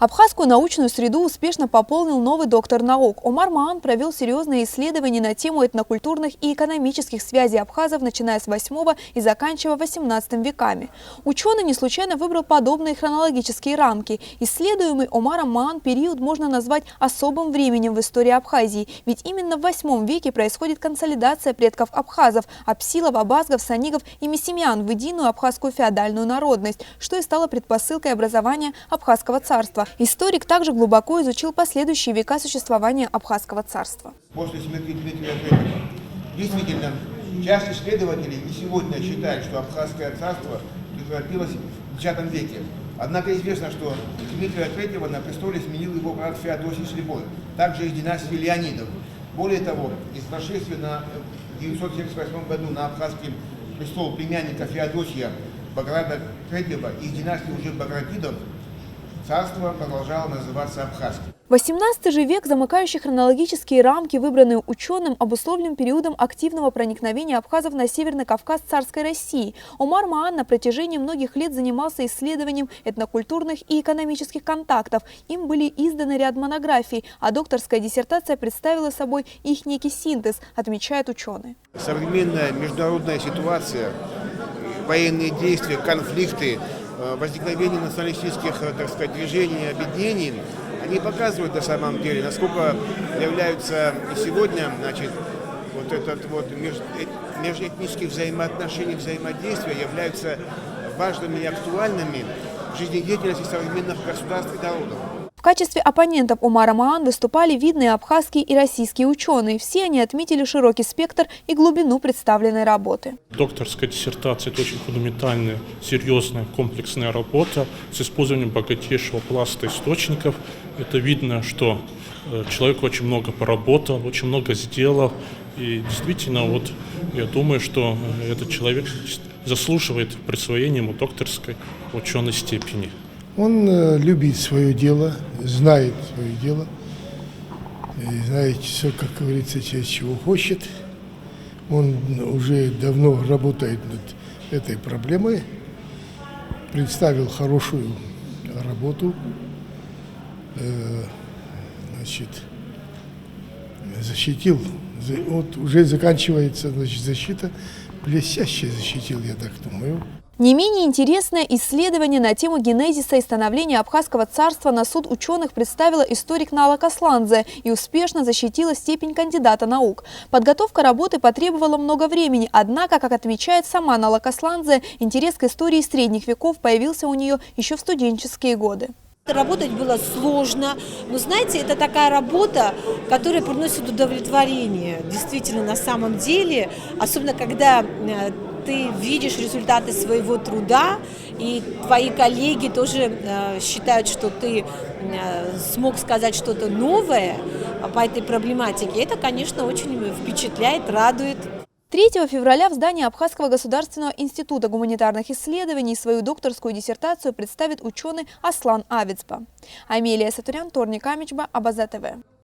Абхазскую научную среду успешно пополнил новый доктор наук. Омар Маан провел серьезные исследования на тему этнокультурных и экономических связей абхазов, начиная с 8 и заканчивая 18 веками. Ученый не случайно выбрал подобные хронологические рамки. Исследуемый Омаром Маан период можно назвать особым временем в истории Абхазии, ведь именно в 8 веке происходит консолидация предков абхазов – апсилов, абазгов, санигов и мессемиан в единую абхазскую феодальную народность, что и стало предпосылкой образования Абхазского царства. Историк также глубоко изучил последующие века существования Абхазского царства. После смерти Дмитрия III действительно часть исследователей и сегодня считают, что Абхазское царство прекратилось в X веке. Однако известно, что Дмитрия III на престоле сменил его брат Феодосий Слепой, также из династии Леонидов. Более того, из прошествия в 978 году на Абхазский престол племянника Феодосия Баграта III из династии уже Багратидов царство продолжало называться Абхазским. 18 же век, замыкающий хронологические рамки, выбранные ученым, обусловлен периодом активного проникновения абхазов на Северный Кавказ царской России. Омар Маан на протяжении многих лет занимался исследованием этнокультурных и экономических контактов. Им были изданы ряд монографий, а докторская диссертация представила собой их некий синтез, отмечает ученый. Современная международная ситуация, военные действия, конфликты, возникновение националистических, так сказать, движений, объединений, они показывают на самом деле, насколько являются сегодня, значит, вот этот вот межэтнические взаимоотношения, взаимодействия являются важными и актуальными в жизнедеятельности современных государств и народов. В качестве оппонентов Омара Маан выступали видные абхазские и российские ученые. Все они отметили широкий спектр и глубину представленной работы. Докторская диссертация – это очень фундаментальная, серьезная, комплексная работа с использованием богатейшего пласта источников. Это видно, что человек очень много поработал, очень много сделал. И действительно, вот я думаю, что этот человек заслуживает присвоения ему докторской ученой степени. Он любит свое дело, знает свое дело, знает все, как говорится, чего хочет. Он уже давно работает над этой проблемой, представил хорошую работу, значит, защитил, вот уже заканчивается, значит, защита, блестяще защитил, я так думаю. Не менее интересное исследование на тему генезиса и становления Абхазского царства на суд ученых представила историк Нала Касландзе и успешно защитила степень кандидата наук. Подготовка работы потребовала много времени, однако, как отмечает сама Нала Касландзе, интерес к истории средних веков появился у нее еще в студенческие годы. Работать было сложно, но, знаете, это такая работа, которая приносит удовлетворение, действительно, на самом деле, особенно когда ты видишь результаты своего труда, и твои коллеги тоже считают, что ты смог сказать что-то новое по этой проблематике. Это, конечно, очень впечатляет, радует. 3 февраля в здании Абхазского государственного института гуманитарных исследований свою докторскую диссертацию представит ученый Аслан Авицба. Амелия Сатурян, Торник Амичба, Абаза ТВ.